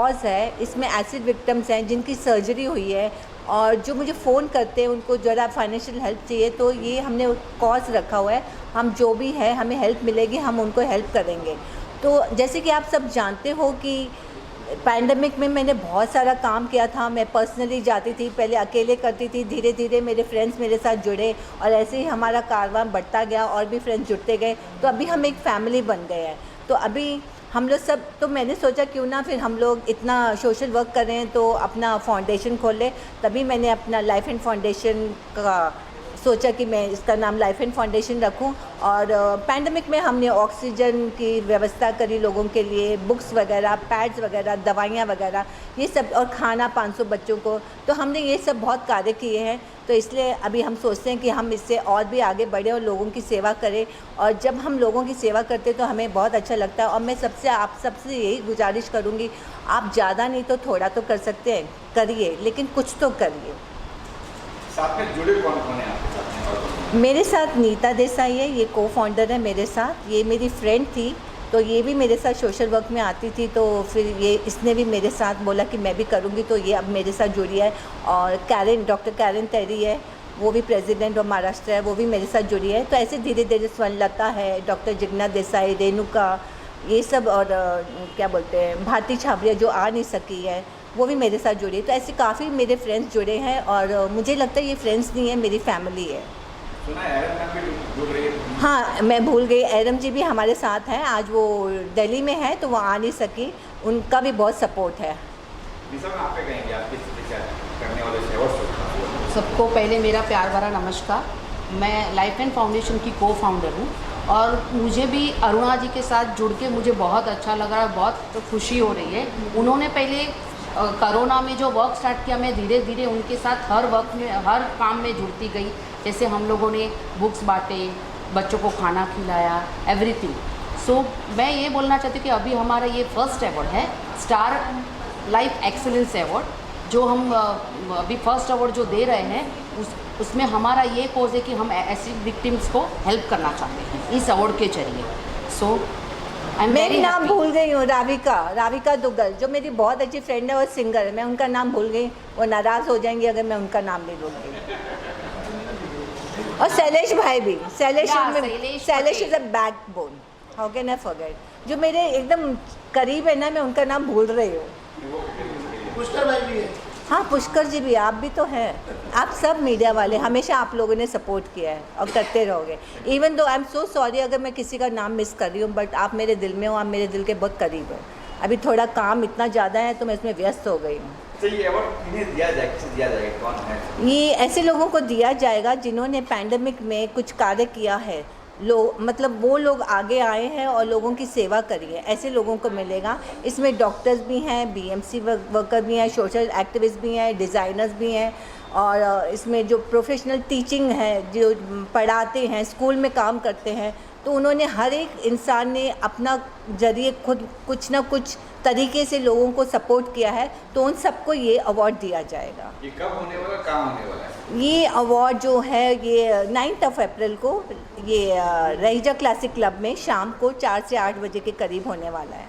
Cause है, इसमें acid victims हैं जिनकी सर्जरी हुई है और जो मुझे फ़ोन करते हैं उनको ज़रा फाइनेंशियल हेल्प चाहिए, तो ये हमने कॉज़ रखा हुआ है। हम जो भी है हमें हेल्प मिलेगी, हम उनको हेल्प करेंगे। तो जैसे कि आप सब जानते हो कि पैंडेमिक में मैंने बहुत सारा काम किया था। मैं पर्सनली जाती थी, पहले अकेले करती थी, धीरे धीरे मेरे फ्रेंड्स मेरे साथ जुड़े और ऐसे ही हमारा कारवां बढ़ता गया और भी फ्रेंड्स जुड़ते गए, तो अभी हम एक फैमिली बन गए हैं। तो अभी हम लोग सब, तो मैंने सोचा क्यों ना फिर हम लोग इतना सोशल वर्क कर रहे हैं तो अपना फाउंडेशन खोलें। तभी मैंने अपना लाइफ एंड फाउंडेशन का सोचा कि मैं इसका नाम लाइफ एंड फाउंडेशन रखूं। और पैंडेमिक में हमने ऑक्सीजन की व्यवस्था करी लोगों के लिए, बुक्स वगैरह, पैड्स वगैरह, दवाइयाँ वगैरह, ये सब, और खाना 500 बच्चों को, तो हमने ये सब बहुत कार्य किए हैं। तो इसलिए अभी हम सोचते हैं कि हम इससे और भी आगे बढ़ें और लोगों की सेवा करें। और जब हम लोगों की सेवा करते हैं तो हमें बहुत अच्छा लगता है। और मैं आप सबसे यही गुजारिश करूँगी, आप ज़्यादा नहीं तो थोड़ा तो कर सकते हैं, करिए, लेकिन कुछ तो करिए। साथ में जुड़े कौन कौन है आपके साथ में? मेरे साथ नीता देसाई है, ये को फाउंडर है मेरे साथ। ये मेरी फ्रेंड थी, तो ये भी मेरे साथ सोशल वर्क में आती थी, तो फिर ये इसने भी मेरे साथ बोला कि मैं भी करूँगी, तो ये अब मेरे साथ जुड़ी है। और डॉक्टर कैरन टेरी है, वो भी प्रेसिडेंट ऑफ महाराष्ट्र है, वो भी मेरे साथ जुड़ी है। तो ऐसे धीरे धीरे स्वर्णलता है, डॉक्टर जिग्ना देसाई, रेणुका, ये सब, और क्या बोलते हैं, भारती छाबरिया जो आ नहीं सकी है, वो भी मेरे साथ जुड़ी है। तो ऐसे काफ़ी मेरे फ्रेंड्स जुड़े हैं और मुझे लगता है ये फ्रेंड्स नहीं है, मेरी फैमिली है। सुना है एरम मैम भी जुड़ रही है? हाँ, मैं भूल गई, एरम जी भी हमारे साथ हैं। आज वो दिल्ली में है तो वो आ नहीं सकी, उनका भी बहुत सपोर्ट है। आप पे कहेंगे आप किस करने वाले सेवा? सबको पहले मेरा प्यार भरा नमस्कार। मैं लाइफ एंड फाउंडेशन की को फाउंडर हूँ और मुझे भी अरुणा जी के साथ जुड़ के मुझे बहुत अच्छा लग रहा है, बहुत खुशी हो रही है। उन्होंने पहले कोरोना में जो वर्क स्टार्ट किया, मैं धीरे धीरे उनके साथ हर वर्क में, हर काम में जुड़ती गई। जैसे हम लोगों ने बुक्स बांटे, बच्चों को खाना खिलाया, एवरीथिंग। सो मैं ये बोलना चाहती हूँ कि अभी हमारा ये फर्स्ट अवार्ड है, स्टार लाइफ एक्सीलेंस अवार्ड, जो हम अभी फर्स्ट अवार्ड जो दे रहे हैं, उसमें हमारा ये कोर्स है कि हम एसिड विक्टिम्स को हेल्प करना चाहते हैं इस अवार्ड के जरिए। सो मेरी नाम भूल गई हूँ, राविका दुग्गल, जो मेरी बहुत अच्छी फ्रेंड है और सिंगर है, मैं उनका नाम भूल गई। वो नाराज़ हो जाएंगी अगर मैं उनका नाम नहीं लूँगी। और शैलेश भाई भी, Shailesh is a backbone, how can I forget, जो मेरे एकदम करीब है ना, मैं उनका नाम भूल रही हूँ। पुष्कर भाई भी है। हाँ, पुष्कर जी भी, आप भी तो हैं। आप सब मीडिया वाले, हमेशा आप लोगों ने सपोर्ट किया है और करते रहोगे। Even though I am so sorry अगर मैं किसी का नाम मिस कर रही हूँ, बट आप मेरे दिल में हो, आप मेरे दिल के बहुत करीब हो। अभी थोड़ा काम इतना ज़्यादा है तो मैं इसमें व्यस्त हो गई हूँ। तो ये अवार्ड किन्हें दिया जाएगा, किसे दिया जाएगा, कौन है? ये ऐसे लोगों को दिया जाएगा जिन्होंने पैंडेमिक में कुछ कार्य किया है, मतलब वो लोग आगे आए हैं और लोगों की सेवा करी है, ऐसे लोगों को मिलेगा। इसमें डॉक्टर्स भी हैं, बीएमसी वर्कर भी हैं, सोशल एक्टिविस्ट भी हैं, डिज़ाइनर्स भी हैं, और इसमें जो प्रोफेशनल टीचिंग है, जो पढ़ाते हैं, स्कूल में काम करते हैं, तो उन्होंने, हर एक इंसान ने अपना जरिए खुद कुछ ना कुछ तरीके से लोगों को सपोर्ट किया है, तो उन सबको ये अवार्ड दिया जाएगा। ये कब होने वाला, कहाँ होने वाला है? ये अवार्ड जो है ये 9 अप्रैल को ये रहीजा क्लासिक क्लब में शाम को 4 से 8 बजे के करीब होने वाला है।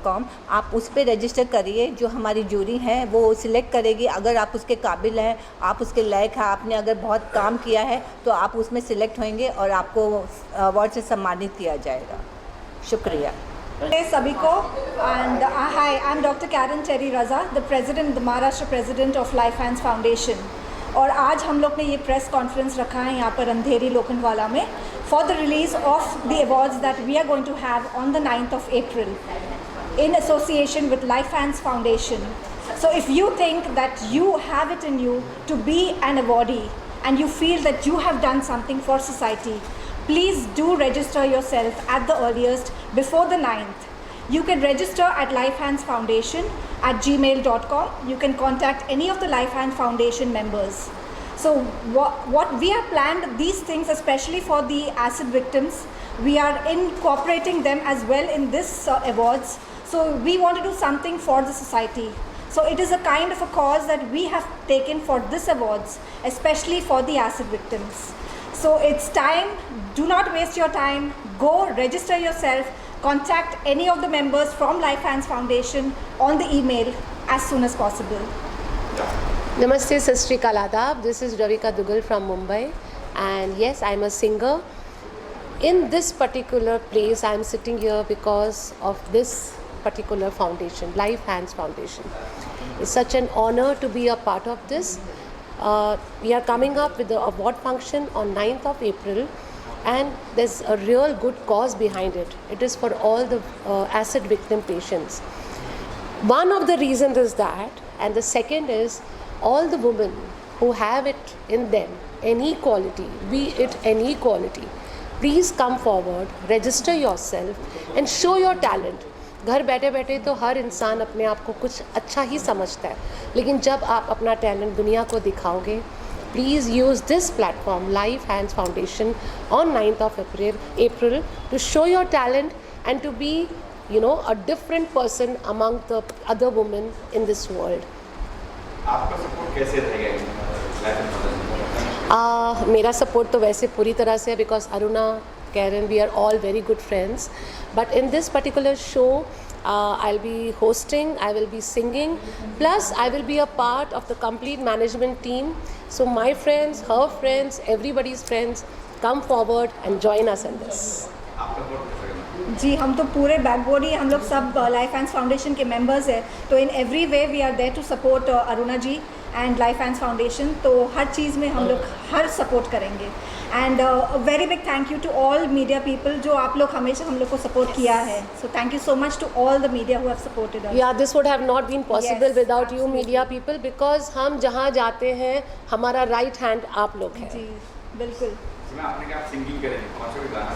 .com आप उस पर रजिस्टर करिए, जो हमारी जूरी है वो सिलेक्ट करेगी। अगर आप उसके काबिल हैं, आप उसके लायक हैं, आपने अगर बहुत काम किया है तो आप उसमें सिलेक्ट होंगे और आपको अवार्ड से सम्मानित किया जाएगा। शुक्रिया सभी को। And hi, I am doctor Karen Terry Raza, the president, the Maharashtra president of Life Hands Foundation. और आज हम लोग ने ये प्रेस कॉन्फ्रेंस रखा है यहाँ पर अंधेरी लोखंडवाला में for the release of the awards that we are going to have on the 9th of April in association with Life Hands Foundation. So if you think that you have it in you to be an awardee and you feel that you have done something for society, please do register yourself at the earliest before the 9th. You can register at lifehandsfoundation@gmail.com. You can contact any of the Life Hands Foundation members. So what we have planned, these things especially for the acid victims, we are incorporating them as well in this awards. So we want to do something for the society. So it is a kind of a cause that we have taken for this awards, especially for the acid victims. So it's time, do not waste your time, go register yourself, contact any of the members from Life Hands Foundation on the email as soon as possible. Namaste, Sat Shri Akal, Adab. This is Ravika Dugal from Mumbai, and yes, I'm a singer. In this particular place, I'm sitting here because of this particular foundation, Life Hands Foundation. It's such an honor to be a part of this. We are coming up with the award function on 9th of April, and there's a real good cause behind it. It is for all the acid victim patients. One of the reasons is that, and the second is all the women who have it in them, any quality, be it any quality, please come forward, register yourself and show your talent. घर बैठे बैठे तो हर इंसान अपने आप को कुछ अच्छा ही समझता है, लेकिन जब आप अपना टैलेंट दुनिया को दिखाओगे, please use this platform, Life Hands Foundation, on 9th of April to show your talent and to be, a different person among the other women in this world. आपका सपोर्ट कैसे रहेगा लाइफ फाउंडेशन? मेरा support तो वैसे पूरी तरह से है, because Aruna, Karen, we are all very good friends. But in this particular show, I'll be hosting, I will be singing, plus I will be a part of the complete management team. So my friends, her friends, everybody's friends, come forward and join us in this. आपका support कैसे रहेगा? जी, हम तो पूरे backbone ही, हम लोग सब Life Hands Foundation के मेंबर्स हैं, तो in every way we are there to support Aruna ji and Life Hands Foundation. तो हर चीज़ में हम लोग हर सपोर्ट करेंगे. And very big thank you to all media people, जो आप लोग हमेशा हम लोग को सपोर्ट किया है. So thank you so much to all the media who have supported us. Yeah, this would have not been possible Yes, without you absolutely. media people, because हम जहाँ जाते हैं हमारा राइट हैंड आप लोग हैं. जी बिल्कुल. जिसमें आपने क्या सिंगिंग करेंगे, कौन सा भी गाना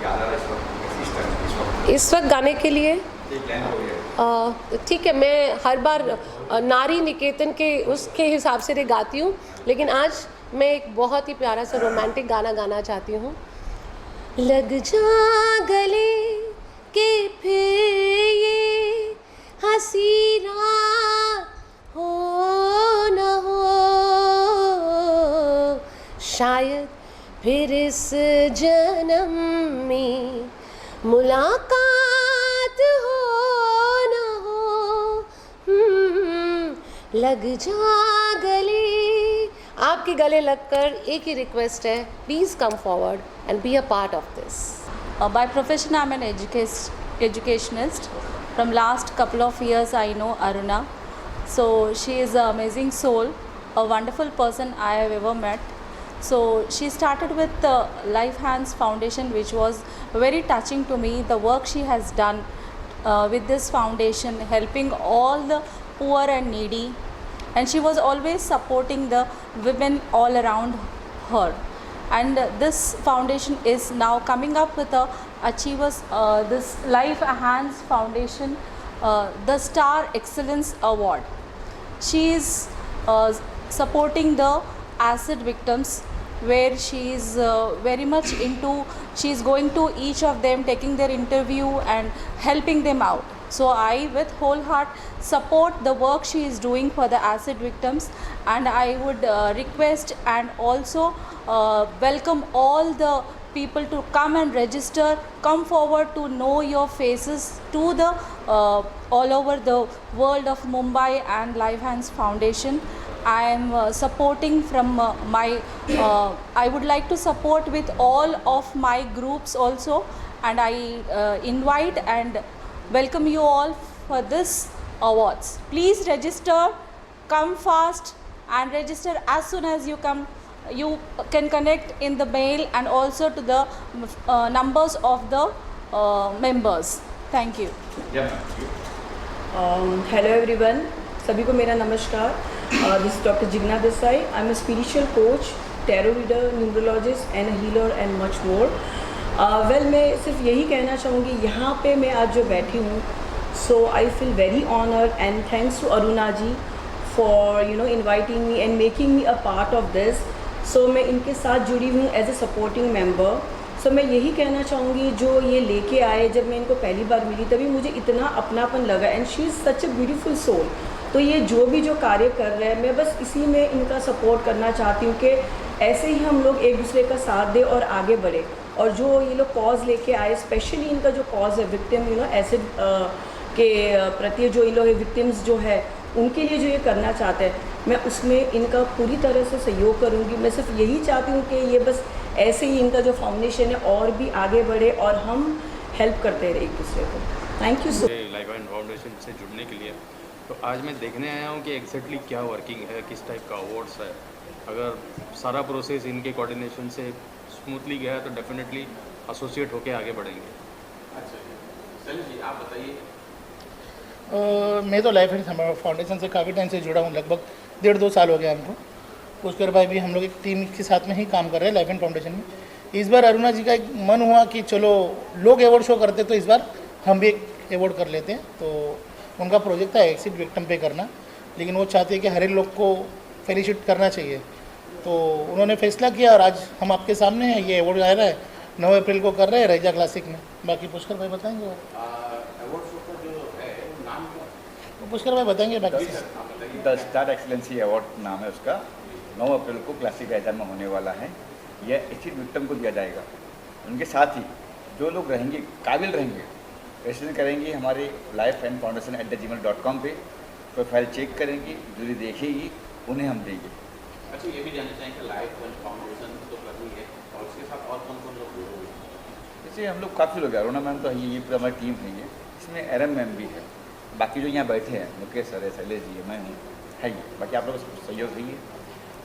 याद आ रहा है इस वक्त? इस वक्त गाने के लिए एक लाइन हो गया. ठीक है, मैं हर बार नारी निकेतन के उसके हिसाब से गाती हूँ, लेकिन आज मैं एक बहुत ही प्यारा सा रोमांटिक गाना गाना चाहती हूँ. लग जा गले के फिर ये हंसी रात हो न हो, शायद फिर इस जन्म में मुलाकात हो न हो. लग जा गले. आपके गले लगकर एक ही रिक्वेस्ट है, please come forward and be a part of this. By profession, I'm an educationist. From last couple of years, I know Aruna. So she is an amazing soul, a wonderful person I have ever met. So she started with the Life Hands Foundation, which was very touching to me. The work she has done with this foundation, helping all the poor and needy, and she was always supporting the women all around her. And this foundation is now coming up with a achievers, this Life Hands Foundation, the Star Excellence Award. She is supporting the acid victims, where she is very much into, she is going to each of them, taking their interview and helping them out. So I with whole heart support the work she is doing for the acid victims, and I would request and also welcome all the people to come and register, come forward to know your faces to the all over the world of Mumbai and Life Hands Foundation. I am supporting from I would like to support with all of my groups also, and I invite and welcome you all for this awards. Please register, come fast and register as soon as you come. You can connect in the mail and also to the numbers of the members. Thank you. Hello everyone, सभी को मेरा नमस्कार. This doctor Jigna Desai. I am a spiritual coach, tarot reader, numerologist and healer and much more. Well, मैं सिर्फ यही कहना चाहूँगी, यहाँ पे मैं आज जो बैठी हूँ, so I feel very honoured and thanks to Aruna ji for inviting me and making me a part of this. So मैं इनके साथ जुड़ी हूँ as a supporting member. So मैं यही कहना चाहूँगी, जो ये लेके आए, जब मैं इनको पहली बार मिली तभी मुझे इतना अपनापन लगा, and she is such a beautiful soul. तो ये जो कार्य कर रहे हैं, मैं बस इसी में इनका सपोर्ट करना चाहती हूँ कि ऐसे ही हम लोग एक दूसरे का साथ दें और आगे बढ़े. और जो ये लोग कॉज लेके आए, स्पेशली इनका जो कॉज है विक्टिम एसिड के प्रति जो इन लोग विक्टिम्स जो है उनके लिए जो ये करना चाहते हैं, मैं उसमें इनका पूरी तरह से सहयोग करूँगी। मैं सिर्फ यही चाहती हूँ कि ये बस ऐसे ही इनका जो फाउंडेशन है और भी आगे बढ़े और हम हेल्प करते रहे एक दूसरे को। Thank you so. Lifeline foundation से जुड़ने के लिए तो आज मैं देखने आया हूँ कि एग्जैक्टली क्या वर्किंग है, किस टाइप का अवार्ड्स है। अगर सारा प्रोसेस इनके कोऑर्डिनेशन से स्मूथली गया तो डेफिनेटली एसोसिएट होके आगे बढ़ेंगे। अच्छा सलीम जी, आप बताइए। मैं तो लाइफ एंड फाउंडेशन से काफ़ी टाइम से जुड़ा हूँ, लगभग 1.5-2 साल हो गया हमको। उसके बाद भी हम लोग एक टीम के साथ में ही काम कर रहे हैं लाइफ एंड फाउंडेशन में। इस बार अरुणा जी का एक मन हुआ कि चलो लोग अवार्ड शो करते तो इस बार हम भी एक अवार्ड कर लेते हैं। तो उनका प्रोजेक्ट था एसिड विक्टिम पे करना, लेकिन वो चाहते हैं कि हर एक लोग को फेलिसिट करना चाहिए। तो उन्होंने फैसला किया और आज हम आपके सामने हैं। ये अवार्ड आ रहा है 9 अप्रैल को कर रहे हैं रैजा क्लासिक में। बाकी पुष्कर भाई बताएंगे अवार्ड शो का जो है नाम क्या? तो पुष्कर भाई बताएंगे बाकी। द स्टार एक्सीलेंसी अवार्ड नाम है उसका। 9 अप्रैल को क्लासिक रैजा में होने वाला है। यह एसिड विक्टिम को दिया जाएगा। उनके साथ ही जो लोग रहेंगे, काबिल रहेंगे, रजिस्ट्रेशन करेंगे हमारे lifeandfoundation@gmail.com पे, प्रोफाइल चेक करेंगे, जूरी देखेगी, उन्हें हम देंगे। अच्छा, ये भी जानना चाहेंगे कि लाइफ फाउंडेशन तो कर रही है और उसके साथ और कौन कौन लोग जुड़े हुए हैं? जैसे हम लोग काफ़ी लोग हैं, अरुणा मैम तो है, ये पूरी हमारी टीम है। ये इसमें RM मैम भी है, बाकी जो यहाँ बैठे हैं मुकेश सर है, शैलेश जी है, मैं हूँ, है ये। बाकी आप लोगों का सहयोग है।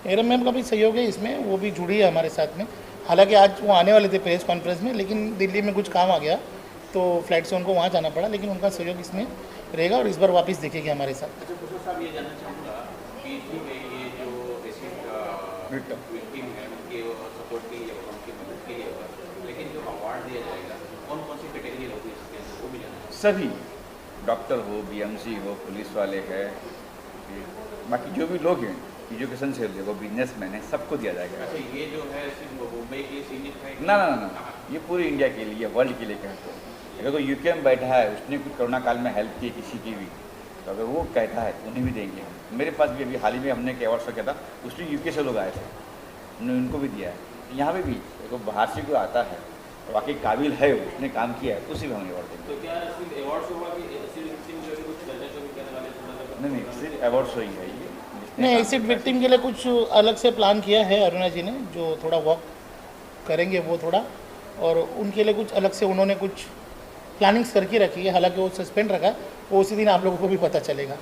एरम मैम का भी सहयोग है इसमें, वो भी जुड़ी है हमारे साथ में। हालांकि आज वो आने वाले थे प्रेस कॉन्फ्रेंस में, लेकिन दिल्ली में कुछ काम आ गया तो फ्लाइट से उनको वहाँ जाना पड़ा, लेकिन उनका सहयोग इसमें रहेगा और इस बार वापस दिखेगी हमारे साथ। अच्छा पुष्कर साहब, ये जानना चाहूँगा कि इसमें ये जो एसिड विक्टिम है उनके सपोर्ट के लिए, उनकी मदद के लिए होगा, लेकिन जो अवार्ड दिया जाएगा कौन कौन सी कैटेगरी होगी इसके अंदर, वो भी जानना। सभी डॉक्टर हो, BMC हो, पुलिस वाले हैं, बाकी जो भी लोग हैं एजुकेशन से देखो, बिजनेसमैन है, सबको दिया जाएगा। अच्छा, ये जो है सिर्फ मुंबई के लिए सीमित है? ना ना ना, ये पूरी इंडिया के लिए, वर्ल्ड के लिए कहते हैं। अगर कोई UK में बैठा है, उसने कुछ कोरोना काल में हेल्प की किसी की भी, तो अगर वो कहता है उन्हें भी देंगे हम। मेरे पास भी अभी हाल ही में हमने एक अवार्ड शो किया था, उसमें UK से लोग आए थे, हमने उनको भी दिया है। यहाँ पे भी देखो, बाहर से कोई आता है तो वाकई काबिल है, उसने काम किया है, उसी में हम अवार्ड देंगे। तो क्या सिर्फ अवार्ड शो हुआ कि कुछ दर्जा शो भी करने वाले? नहीं, सिर्फ अवार्ड शो ही है ये। नहीं, एसिड विक्टिम के लिए कुछ अलग से प्लान किया है अरुणा जी ने, जो थोड़ा वर्क करेंगे वो थोड़ा, और उनके लिए कुछ अलग से उन्होंने कुछ प्लानिंग्स करके रखी है। हालांकि वो सस्पेंड रखा है, वो उसी दिन आप लोगों को भी पता चलेगा।